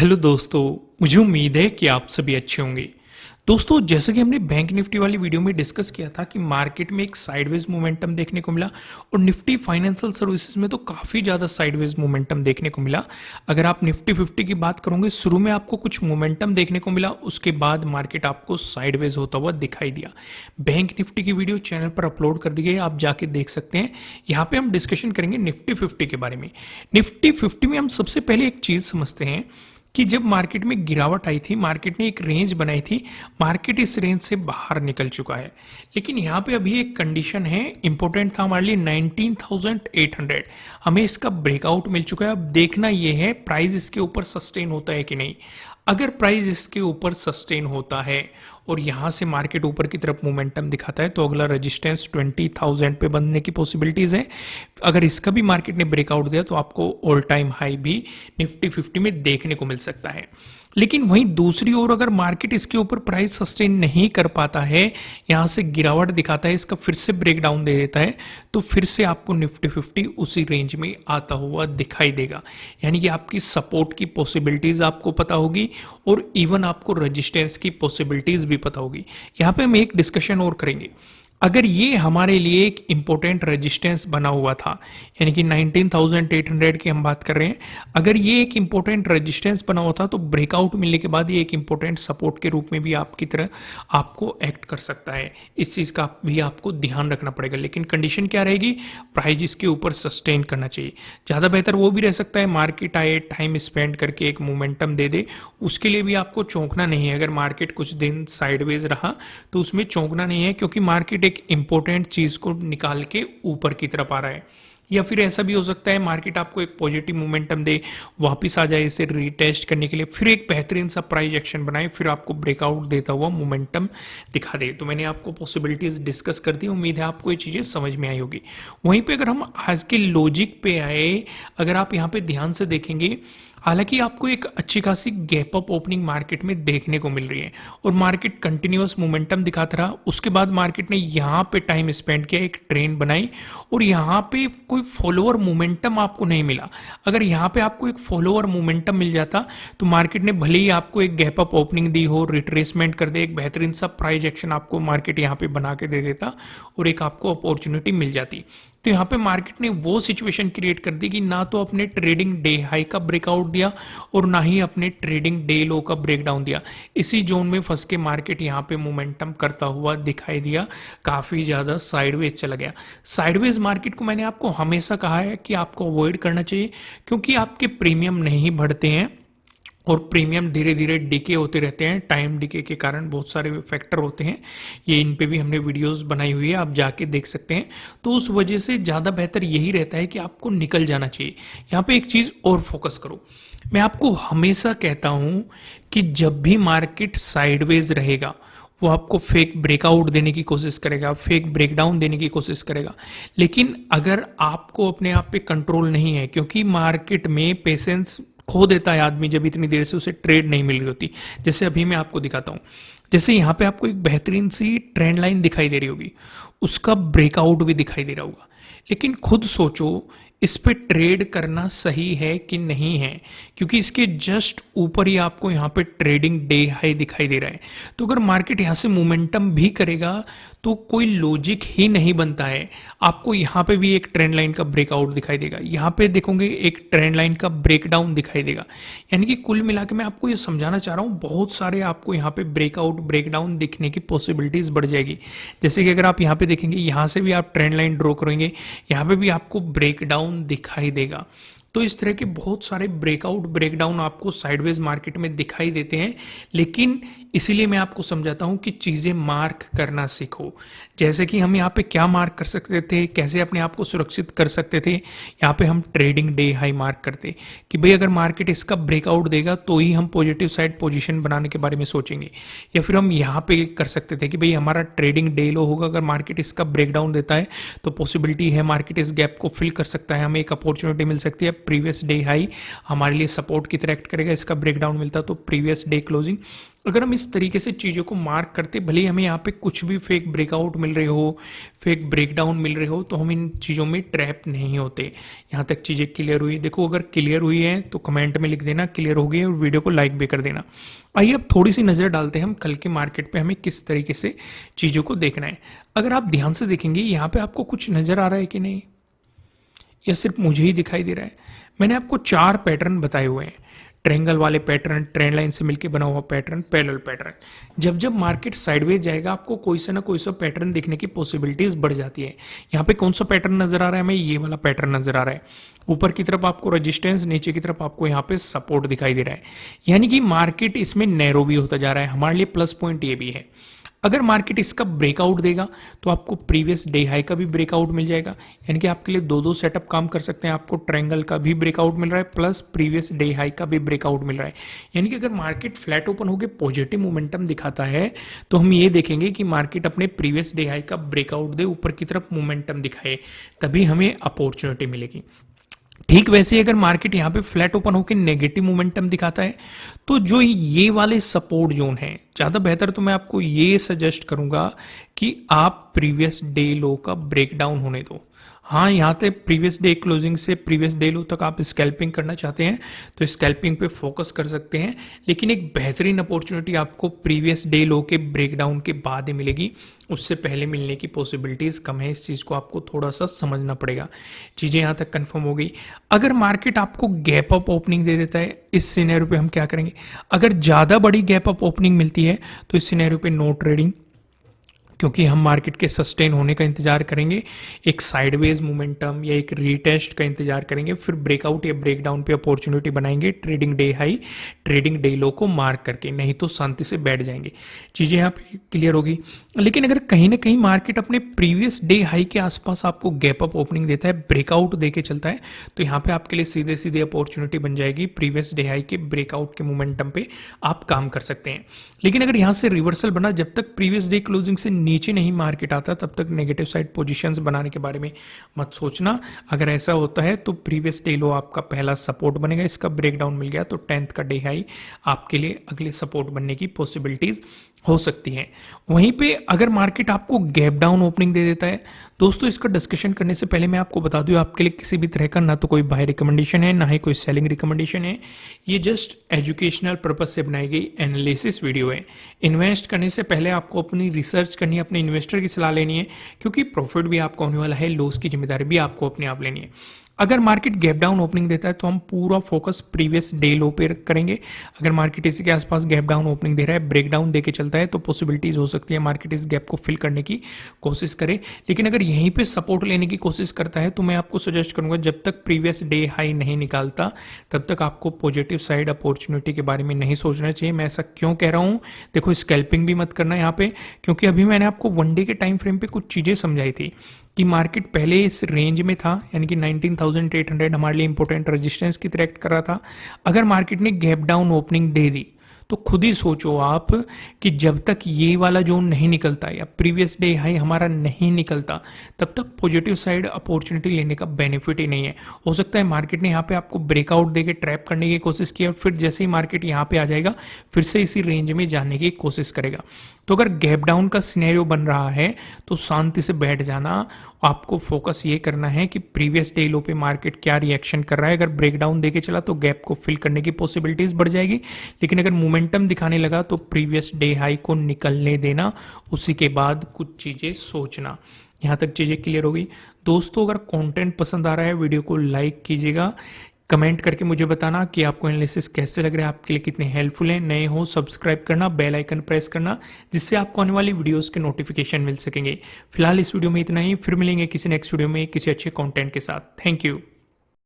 Hello दोस्तों। मुझे उम्मीद है कि आप सभी अच्छे होंगे। दोस्तों, जैसे कि हमने बैंक निफ्टी वाली वीडियो में डिस्कस किया था कि मार्केट में एक साइडवेज मोमेंटम देखने को मिला और निफ्टी फाइनेंशियल सर्विसेज में तो काफ़ी ज़्यादा साइडवेज मोमेंटम देखने को मिला। अगर आप निफ्टी 50 की बात करोगे, शुरू में आपको कुछ मोमेंटम देखने को मिला, उसके बाद मार्केट आपको साइडवेज होता हुआ दिखाई दिया। बैंक निफ्टी की वीडियो चैनल पर अपलोड कर दी गई, आप जाके देख सकते हैं। यहाँ पे हम डिस्कशन करेंगे निफ्टी 50 के बारे में। निफ्टी 50 में हम सबसे पहले एक चीज़ समझते हैं कि जब मार्केट में गिरावट आई थी, मार्केट ने एक रेंज बनाई थी, मार्केट इस रेंज से बाहर निकल चुका है। लेकिन यहाँ पे अभी एक कंडीशन है, इंपॉर्टेंट था हमारे लिए 19,800। हमें इसका ब्रेकआउट मिल चुका है। अब देखना ये है प्राइस इसके ऊपर सस्टेन होता है कि नहीं। अगर प्राइस इसके ऊपर सस्टेन होता है और यहाँ से मार्केट ऊपर की तरफ मोमेंटम दिखाता है तो अगला रेजिस्टेंस 20,000 पे बनने की पॉसिबिलिटीज है। अगर इसका भी मार्केट ने ब्रेकआउट दिया तो आपको ऑल टाइम हाई भी निफ्टी 50 में देखने को मिल सकता है। लेकिन वहीं दूसरी ओर अगर मार्केट इसके ऊपर प्राइस सस्टेन नहीं कर पाता है, यहाँ से गिरावट दिखाता है, इसका फिर से ब्रेकडाउन दे देता है, तो फिर से आपको निफ्टी 50 उसी रेंज में आता हुआ दिखाई देगा। यानी कि आपकी सपोर्ट की पॉसिबिलिटीज आपको पता होगी और इवन आपको रेजिस्टेंस की पॉसिबिलिटीज भी पता होगी। यहाँ पे हम एक डिस्कशन और करेंगे। अगर ये हमारे लिए एक इंपॉर्टेंट रेजिस्टेंस बना हुआ था, यानी कि 19,800 की हम बात कर रहे हैं, अगर ये एक इंपॉर्टेंट रेजिस्टेंस बना हुआ था तो ब्रेकआउट मिलने के बाद ये एक इंपॉर्टेंट सपोर्ट के रूप में भी आपकी तरह आपको एक्ट कर सकता है। इस चीज़ का भी आपको ध्यान रखना पड़ेगा। लेकिन कंडीशन क्या रहेगी, प्राइस इसके ऊपर सस्टेन करना चाहिए। ज़्यादा बेहतर वो भी रह सकता है मार्केट आए, टाइम स्पेंड करके एक मोमेंटम दे दे, उसके लिए भी आपको चौंकना नहीं है। अगर मार्केट कुछ दिन साइडवेज रहा तो उसमें चौंकना नहीं है, क्योंकि मार्केट एक इंपॉर्टेंट चीज को निकाल के ऊपर की तरफ आ रहा है। या फिर ऐसा भी हो सकता है मार्केट आपको एक पॉजिटिव मोमेंटम दे, वापस आ जाए इसे रीटेस्ट करने के लिए, फिर एक बेहतरीन सा प्राइस एक्शन बनाए, फिर आपको ब्रेकआउट देता हुआ मोमेंटम दिखा दे। तो मैंने आपको पॉसिबिलिटीज डिस्कस कर दी, उम्मीद है आपको ये चीजें समझ में आई होगी। वहीं पे अगर हम आज के लॉजिक पे आए, अगर आप यहाँ पे ध्यान से देखेंगे, हालांकि आपको एक अच्छी खासी गैप अप ओपनिंग मार्केट में देखने को मिल रही है और मार्केट कंटिन्यूअस मोमेंटम दिखाता रहा। उसके बाद मार्केट ने यहाँ पे टाइम स्पेंड किया, एक ट्रेंड बनाई और यहाँ पे कोई फॉलोअर मोमेंटम आपको नहीं मिला। अगर यहाँ पे आपको एक फॉलोअर मोमेंटम मिल जाता तो मार्केट ने भले ही आपको एक गैप अप ओपनिंग दी हो, रिट्रेसमेंट कर दे, एक बेहतरीन सा प्राइस एक्शन आपको मार्केट यहाँ पे बना के दे देता और एक आपको अपॉर्चुनिटी मिल जाती। तो यहाँ पे मार्केट ने वो सिचुएशन क्रिएट कर दी कि ना तो अपने ट्रेडिंग डे हाई का ब्रेकआउट दिया और ना ही अपने ट्रेडिंग डे लो का ब्रेकडाउन दिया। इसी जोन में फंस के मार्केट यहाँ पे मोमेंटम करता हुआ दिखाई दिया, काफ़ी ज़्यादा साइडवेज चला गया। साइडवेज मार्केट को मैंने आपको हमेशा कहा है कि आपको अवॉइड करना चाहिए, क्योंकि आपके प्रीमियम नहीं बढ़ते हैं और प्रीमियम धीरे धीरे डिके होते रहते हैं। टाइम डिके के कारण बहुत सारे फैक्टर होते हैं, ये इन पे भी हमने वीडियोस बनाई हुई है, आप जाके देख सकते हैं। तो उस वजह से ज़्यादा बेहतर यही रहता है कि आपको निकल जाना चाहिए। यहाँ पे एक चीज़ और फोकस करो, मैं आपको हमेशा कहता हूँ कि जब भी मार्केट साइडवेज रहेगा वो आपको फेक ब्रेकआउट देने की कोशिश करेगा, फेक ब्रेकडाउन देने की कोशिश करेगा। लेकिन अगर आपको अपने आप पे कंट्रोल नहीं है, क्योंकि मार्केट में पेशेंस खो देता है आदमी जब इतनी देर से उसे ट्रेड नहीं मिल रही होती। जैसे अभी मैं आपको दिखाता हूं, जैसे यहाँ पे आपको एक बेहतरीन सी ट्रेंड लाइन दिखाई दे रही होगी, उसका ब्रेकआउट भी दिखाई दे रहा होगा। लेकिन खुद सोचो इस पे ट्रेड करना सही है कि नहीं है, क्योंकि इसके जस्ट ऊपर ही आपको यहाँ पे ट्रेडिंग डे हाई दिखाई दे रहा है। तो अगर मार्केट यहाँ से मोमेंटम भी करेगा तो कोई लॉजिक ही नहीं बनता है। आपको यहाँ पे भी एक ट्रेंड लाइन का ब्रेकआउट दिखाई देगा, यहाँ पे देखोगे एक ट्रेंड लाइन का ब्रेकडाउन दिखाई देगा। यानी कि कुल मिला के मैं आपको ये समझाना चाह रहा हूँ, बहुत सारे आपको यहाँ पे ब्रेकआउट ब्रेकडाउन दिखने की पॉसिबिलिटीज बढ़ जाएगी। जैसे कि अगर आप यहाँ पे देखेंगे, यहाँ से भी आप ट्रेंड लाइन ड्रॉ करेंगे, यहाँ पे भी आपको ब्रेकडाउन दिखाई देगा। तो इस तरह के बहुत सारे ब्रेकआउट ब्रेकडाउन आपको साइडवेज मार्केट में दिखाई देते हैं। लेकिन इसीलिए मैं आपको समझाता हूं कि चीजें मार्क करना सीखो। जैसे कि हम यहाँ पे क्या मार्क कर सकते थे, कैसे अपने आप को सुरक्षित कर सकते थे, यहाँ पे हम ट्रेडिंग डे हाई मार्क करते कि भाई अगर मार्केट इसका ब्रेकआउट देगा तो ही हम पॉजिटिव साइड पोजीशन बनाने के बारे में सोचेंगे। या फिर हम यहाँ पे कर सकते थे कि भाई हमारा ट्रेडिंग डे लो होगा, अगर मार्केट इसका ब्रेकडाउन देता है तो पॉसिबिलिटी है मार्केट इस गैप को फिल कर सकता है, हमें एक अपॉर्चुनिटी मिल सकती है, प्रीवियस डे हाई हमारे लिए सपोर्ट की तरह एक्ट करेगा, इसका ब्रेकडाउन मिलता तो प्रीवियस डे क्लोजिंग। अगर हम इस तरीके से चीज़ों को मार्क करते, भले ही हमें यहाँ पे कुछ भी फेक ब्रेकआउट मिल रहे हो, फेक ब्रेकडाउन मिल रहे हो, तो हम इन चीज़ों में ट्रैप नहीं होते। यहाँ तक चीज़ें क्लियर हुई? देखो, अगर क्लियर हुई है तो कमेंट में लिख देना क्लियर हो गई है और वीडियो को लाइक भी कर देना। आइए अब थोड़ी सी नज़र डालते हैं हम कल के मार्केट पे हमें किस तरीके से चीज़ों को देखना है। अगर आप ध्यान से देखेंगे यहाँ पे आपको कुछ नज़र आ रहा है कि नहीं, या सिर्फ मुझे ही दिखाई दे रहा है? मैंने आपको 4 पैटर्न बताए हुए हैं। ट्रायंगल वाले पैटर्न, ट्रेंड लाइन से मिलकर बना हुआ पैटर्न, पैरेलल पैटर्न। जब जब मार्केट साइडवेज जाएगा आपको कोई सा ना कोई सा पैटर्न देखने की पॉसिबिलिटीज बढ़ जाती है। यहाँ पे कौन सा पैटर्न नजर आ रहा है हमें? ये वाला पैटर्न नजर आ रहा है। ऊपर की तरफ आपको रेजिस्टेंस, नीचे की तरफ आपको यहाँ पे सपोर्ट दिखाई दे रहा है। यानी कि मार्केट इसमें नैरो भी होता जा रहा है। हमारे लिए प्लस पॉइंट ये भी है, अगर मार्केट इसका ब्रेकआउट देगा तो आपको प्रीवियस डे हाई का भी ब्रेकआउट मिल जाएगा। यानी कि आपके लिए दो दो सेटअप काम कर सकते हैं। आपको ट्रायंगल का भी ब्रेकआउट मिल रहा है प्लस प्रीवियस डे हाई का भी ब्रेकआउट मिल रहा है। यानी कि अगर मार्केट फ्लैट ओपन होकर पॉजिटिव मोमेंटम दिखाता है तो हम ये देखेंगे कि मार्केट अपने प्रीवियस डे हाई का ब्रेकआउट दे, ऊपर की तरफ मोमेंटम दिखाए, तभी हमें अपॉर्चुनिटी मिलेगी। ठीक वैसे ही अगर मार्केट यहाँ पे फ्लैट ओपन होकर नेगेटिव मोमेंटम दिखाता है तो जो ये वाले सपोर्ट जोन है, ज़्यादा बेहतर तो मैं आपको ये सजेस्ट करूंगा कि आप प्रीवियस डे लो का ब्रेकडाउन होने दो। हाँ, यहाँ पे प्रीवियस डे क्लोजिंग से प्रीवियस डे लो तक आप स्कैल्पिंग करना चाहते हैं तो स्कैल्पिंग पे फोकस कर सकते हैं, लेकिन एक बेहतरीन अपॉर्चुनिटी आपको प्रीवियस डे लो के ब्रेकडाउन के बाद ही मिलेगी। उससे पहले मिलने की पॉसिबिलिटीज कम है। इस चीज़ को आपको थोड़ा सा समझना पड़ेगा। चीज़ें यहाँ तक कंफर्म हो गई। अगर मार्केट आपको गैप अप ओपनिंग दे देता है, इस सिनेरियो पे हम क्या करेंगे? अगर ज़्यादा बड़ी गैप अप ओपनिंग मिलती है तो इस सिनेरियो पे नो ट्रेडिंग, क्योंकि हम मार्केट के सस्टेन होने का इंतजार करेंगे, एक साइडवेज मोमेंटम या एक रीटेस्ट का इंतजार करेंगे, फिर ब्रेकआउट या ब्रेकडाउन पे अपॉर्चुनिटी बनाएंगे trading day high, trading day लो को मार्क करके, नहीं तो शांति से बैठ जाएंगे। चीज़ें यहाँ पे क्लियर होगी। लेकिन अगर कहीं ना कहीं मार्केट अपने प्रीवियस डे हाई के आसपास आपको गैप अप ओपनिंग देता है, ब्रेकआउट देके चलता है, तो यहाँ पे आपके लिए सीधे सीधे अपॉर्चुनिटी बन जाएगी। प्रीवियस डे हाई के ब्रेकआउट के मोमेंटम पे आप काम कर सकते हैं। लेकिन अगर यहाँ से रिवर्सल बना, जब तक प्रीवियस डे क्लोजिंग से नीचे नहीं मार्केट आता तब तक नेगेटिव साइड पोजीशंस बनाने के बारे में मत सोचना। अगर ऐसा होता है तो प्रीवियस डे लो आपका पहला सपोर्ट बनेगा, इसका ब्रेकडाउन मिल गया तो 10th का डे हाई आपके लिए अगले सपोर्ट बनने की पॉसिबिलिटीज हो सकती हैं। वहीं पे अगर मार्केट आपको गैप डाउन ओपनिंग दे देता है, दोस्तों इसका डिस्कशन करने से पहले मैं आपको बता दूं, आपके लिए किसी भी तरह का ना तो कोई बाय रिकमेंडेशन है ना ही कोई सेलिंग रिकमेंडेशन है। ये जस्ट एजुकेशनल पर्पज से बनाई गई एनालिसिस वीडियो है। इन्वेस्ट करने से पहले आपको अपनी रिसर्च करनी है, अपने इन्वेस्टर की सलाह लेनी है, क्योंकि प्रॉफिट भी आपको होने वाला है, लॉस की जिम्मेदारी भी आपको अपने आप लेनी है। अगर मार्केट गैप डाउन ओपनिंग देता है तो हम पूरा फोकस प्रीवियस डे लो पे करेंगे। अगर मार्केट इसी के आसपास गैप डाउन ओपनिंग दे रहा है, ब्रेकडाउन देके चलता है, तो पॉसिबिलिटीज हो सकती है मार्केट इस गैप को फिल करने की कोशिश करे। लेकिन अगर यहीं पे सपोर्ट लेने की कोशिश करता है तो मैं आपको सजेस्ट करूंगा, जब तक प्रीवियस डे हाई नहीं निकालता तब तक आपको पॉजिटिव साइड अपॉर्चुनिटी के बारे में नहीं सोचना चाहिए। मैं ऐसा क्यों कह रहा हूँ? देखो, स्कैल्पिंग भी मत करना यहाँ पे, क्योंकि अभी मैंने आपको वन डे के टाइम फ्रेम पे कुछ चीज़ें समझाई थी कि मार्केट पहले इस रेंज में था, यानी कि 19,800 हमारे लिए इंपॉर्टेंट रेजिस्टेंस की तरह एक्ट कर रहा था। अगर मार्केट ने गैप डाउन ओपनिंग दे दी तो खुद ही सोचो आप कि जब तक ये वाला जोन नहीं निकलता या प्रीवियस डे हाई हमारा नहीं निकलता तब तक पॉजिटिव साइड अपॉर्चुनिटी लेने का बेनिफिट ही नहीं है। हो सकता है मार्केट ने यहाँ पे आपको ब्रेकआउट देके ट्रैप करने की कोशिश की और फिर जैसे ही मार्केट यहाँ पे आ जाएगा फिर से इसी रेंज में जाने की कोशिश करेगा। तो अगर गैप डाउन का सिनेरियो बन रहा है तो शांति से बैठ जाना। आपको फोकस ये करना है कि प्रीवियस डे लो पे मार्केट क्या रिएक्शन कर रहा है। अगर ब्रेकडाउन देके चला तो गैप को फिल करने की पॉसिबिलिटीज बढ़ जाएगी, लेकिन अगर मोमेंटम दिखाने लगा तो प्रीवियस डे हाई को निकलने देना, उसी के बाद कुछ चीज़ें सोचना। यहाँ तक चीज़ें क्लियर हो गई। दोस्तों, अगर कंटेंट पसंद आ रहा है वीडियो को लाइक कीजिएगा, कमेंट करके मुझे बताना कि आपको एनालिसिस कैसे लग रहा है, आपके लिए कितने हेल्पफुल हैं। नए हो सब्सक्राइब करना, बेल आइकन प्रेस करना, जिससे आपको आने वाली वीडियोस के नोटिफिकेशन मिल सकेंगे। फिलहाल इस वीडियो में इतना ही, फिर मिलेंगे किसी नेक्स्ट वीडियो में किसी अच्छे कंटेंट के साथ। Thank you.